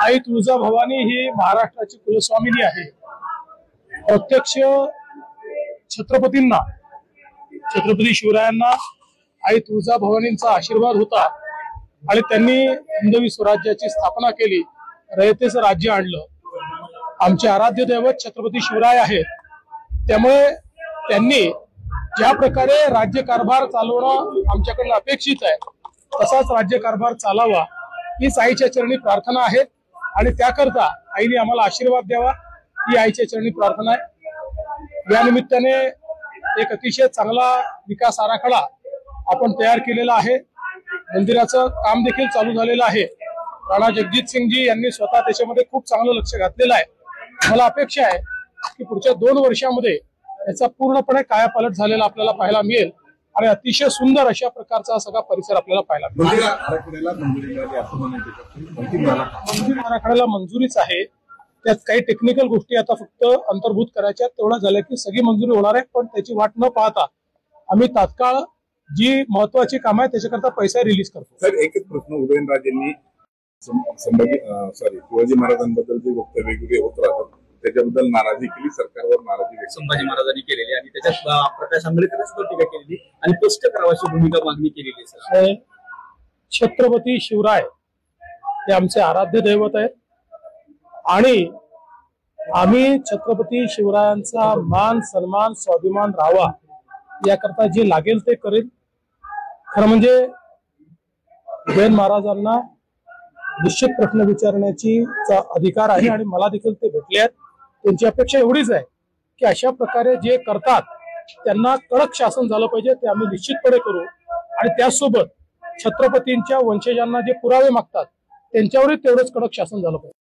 आई तुळजाभवानी ही महाराष्ट्राची कुलस्वामिनी आहे। प्रत्यक्ष छत्रपतींना, छत्रपती शिवरायांना आई तुळजाभवानींचा आशीर्वाद होता आणि त्यांनी हिंदवी स्वराज्याची स्थापना केली, रयतेचं राज्य आणलं। आमचे आराध्य दैवत छत्रपती शिवराय आहेत, त्यामुळे त्यांनी ज्या प्रकारे राज्यकारभार चालवणं आमच्याकडून अपेक्षित आहे तसाच राज्यकारभार चालावा हीच आईच्या चरणी प्रार्थना आहे आणि त्याकरता आईने आम्हाला आशीर्वाद द्यावा ही आईच्या चरणी प्रार्थना आहे। या निमित्ताने एक अतिशय चांगला विकास आराखडा आपण तयार केलेला आहे। मंदिराचं काम देखील चालू झालेलं आहे। राणा जगजित सिंगजी यांनी स्वतः त्याच्यामध्ये खूप चांगलं लक्ष घातलेलं आहे। मला अपेक्षा आहे की पुढच्या 2 वर्षांमध्ये याचा पूर्णपणे कायापालट झालेला आपल्याला पाहायला मिळेल आणि अतिशय सुंदर अशा प्रकारचा सगळा परिसर आपल्याला पाहायला मिळेल। मंदिर आराखड्याला मंजुरीच आहे, त्यात काही टेक्निकल गोष्टी आता फक्त अंतर्भूत करायच्या, तेवढं झालं की सगळी मंजुरी होणार आहे। पण त्याची वाट न पाहता आम्ही तात्काळ जी महत्वाची कामं आहे त्याच्याकरता पैसा रिलीज करतो। सर, एकच प्रश्न, उदयनराजेंनी शिवाजी महाराजांबद्दल जे वक्तव्य वेगवेगळे होत राहतात त्याच्याबद्दल नाराजी केली, सरकारवर नाराजी व्यक्त संभाजी महाराजांनी केलेली आणि त्याच्यात प्रकाश आंबेडकरांनी सुद्धा टीका केलेली आणि स्पष्ट करावाची भूमिका मागणी केलेली। सर, छत्रपती शिवराय हे आमचे आराध्य दैवत आहेत आणि आम्ही छत्रपती शिवरायांचा मान सन्मान स्वाभिमान राहावा याकरता जे लागेल ते करेल। खरं म्हणजे उदयन महाराजांना निश्चित प्रश्न विचारण्याची अधिकार आहे आणि मला देखील ते भेटले आहेत। त्यांची अपेक्षा एवढीच आहे की अशा प्रकारे जे करतात त्यांना कडक शासन झालं पाहिजे, ते आम्ही निश्चितपणे करू आणि त्यासोबत छत्रपतींच्या वंशजांना जे पुरावे मागतात त्यांच्यावरही तेवढंच कडक शासन झालं पाहिजे।